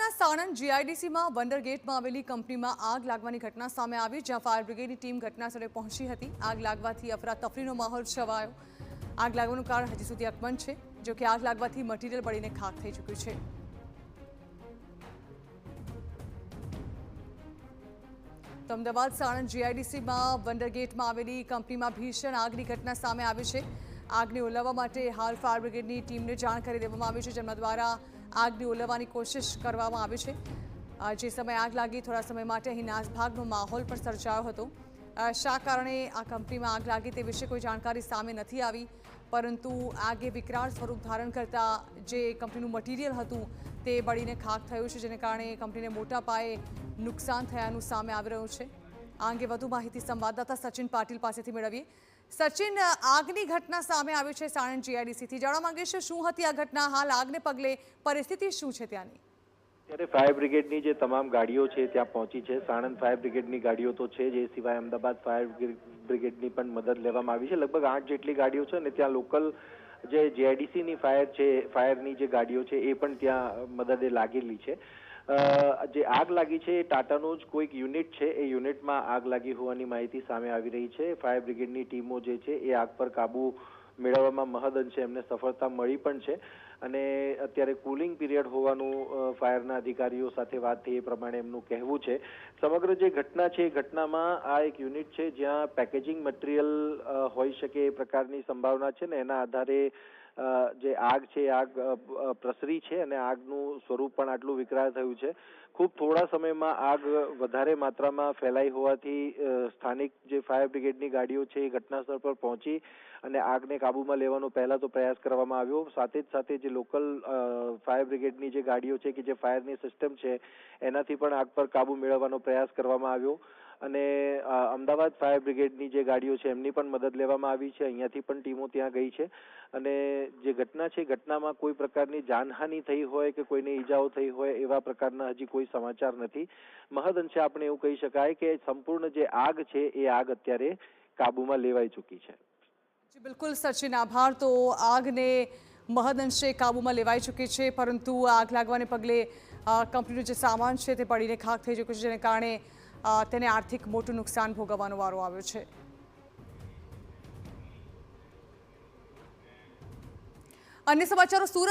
અમદાવાદના સાણંદ જીઆઈડીસીમાં વંડર ગેટમાં આવેલી કંપનીમાં આગ લાગવાની ઘટના સામે આવી, જ્યાં ફાયર બ્રિગેડની ટીમ ઘટનાસ્થળે પહોંચી હતી। આગ લાગવાથી અફરાતફરીનો માહોલ છવાયો। આગ લાગવાનું કારણ હજી સુધી અકબંધ છે, જો કે આગ લાગવાથી મટીરીયલ બળીને ખાખ થઈ ચૂક્યું છે। તો અમદાવાદ સાણંદ જીઆઈડીસીમાં વંડર ગેટમાં આવેલી કંપનીમાં ભીષણ આગની ઘટના સામે આવી છે। આગને ઓલવવા માટે હાલ ફાયર બ્રિગેડની ટીમને જાણ કરી દેવામાં આવી છે, જેમના દ્વારા આગને ઓલવવાની કોશિશ કરવામાં આવી છે। જે સમયે આગ લાગી થોડા સમય માટે અહીં નાસભાગનો માહોલ પણ સર્જાયો હતો। શા કારણે આ કંપનીમાં આગ લાગી તે વિશે કોઈ જાણકારી સામે નથી આવી, પરંતુ આગે વિકરાળ સ્વરૂપ ધારણ કરતા જે કંપનીનું મટીરિયલ હતું તે બળીને ખાખ થયું છે, જેને કારણે કંપનીને મોટા પાયે નુકસાન થયાનું સામે આવી રહ્યું છે। આ અંગે વધુ માહિતી સંવાદદાતા સચિન પાટીલ પાસેથી મેળવીએ। સચિન, આગની ઘટના સામે આવી છે સાણંદ જીઆઈડીસીથી, જાણવા માંગીશ શું હતી આ ઘટના, હાલ આગને પગલે પરિસ્થિતિ શું છે ત્યાંની? ત્યારે ફાયર બ્રિગેડની જે તમામ ગાડીઓ છે ત્યાં પહોંચી છે। સાણંદ ફાયર બ્રિગેડની ગાડીઓ તો છે જ, એ સિવાય અમદાવાદ ફાયર બ્રિગેડની પણ મદદ લેવામાં આવી છે। લગભગ 8 જેટલી ગાડીઓ છે અને ત્યાં લોકલ જે જીઆઈડીસીની ફાયરની જે ગાડીઓ છે એ પણ ત્યાં મદદે લાગેલી છે। જે આગ લાગી છે એ ટાટાનું જ કોઈક યુનિટ છે, એ યુનિટમાં આગ લાગી હોવાની માહિતી સામે આવી રહી છે। ફાયર બ્રિગેડની ટીમો જે છે એ આગ પર કાબુ મેળવવામાં મહદઅંશે એમને સફળતા મળી પણ છે અને અત્યારે કુલિંગ પીરિયડ હોવાનું ફાયરના અધિકારીઓ સાથે વાત થઈ એ પ્રમાણે એમનું કહેવું છે। સમગ્ર જે ઘટના છે એ ઘટનામાં આ એક યુનિટ છે જ્યાં પેકેજિંગ મટીરિયલ હોઈ શકે એ પ્રકારની સંભાવના છે ને એના આધારે જે આગ છે આગ પ્રસરી છે અને આગનું સ્વરૂપ પણ આટલું વિકરાળ થયું છે। ખૂબ થોડા સમયમાં આગ વધારે માત્રામાં ફેલાઈ હોવાથી સ્થાનિક જે ફાયર બ્રિગેડની ગાડીઓ છે એ ઘટનાસ્થળ પર પહોંચી અને આગને કાબૂમાં લેવાનો પહેલા તો પ્રયાસ કરવામાં આવ્યો। સાથે જ સાથે જે લોકલ ફાયર બ્રિગેડની જે ગાડીઓ છે કે જે ફાયરની સિસ્ટમ છે એનાથી પણ આગ પર કાબૂ મેળવવાનો પ્રયાસ કરવામાં આવ્યો અને અમદાવાદ ફાયર બ્રિગેડની જે ગાડીઓ છે એમની પણ મદદ લેવામાં આવી છે। અહીંયાથી પણ ટીમો ત્યાં ગઈ છે અને જે ઘટના છે ઘટનામાં કોઈ પ્રકારની જાનહાનિ થઈ હોય કે કોઈને ઈજાઓ થઈ હોય એવા પ્રકારના હજી કોઈ સમાચાર નથી। મહદઅંશે આપણે એવું કહી શકાય કે સંપૂર્ણ જે આગ છે એ આગ અત્યારે કાબૂમાં લેવાઈ ચૂકી છે। જી બિલકુલ સચિન, આભાર। તો આગને મહદઅંશે કાબૂમાં લેવાઈ ચૂકી છે, પરંતુ આગ લાગવાને પગલે કંપનીનો જે સામાન છે તે પડીને ખાખ થઈ ચૂક્યું છે, જેને કારણે તેને આર્થિક મોટું નુકસાન ભોગવવાનો વારો આવ્યો છે। અન્ય સમાચારો, સુરત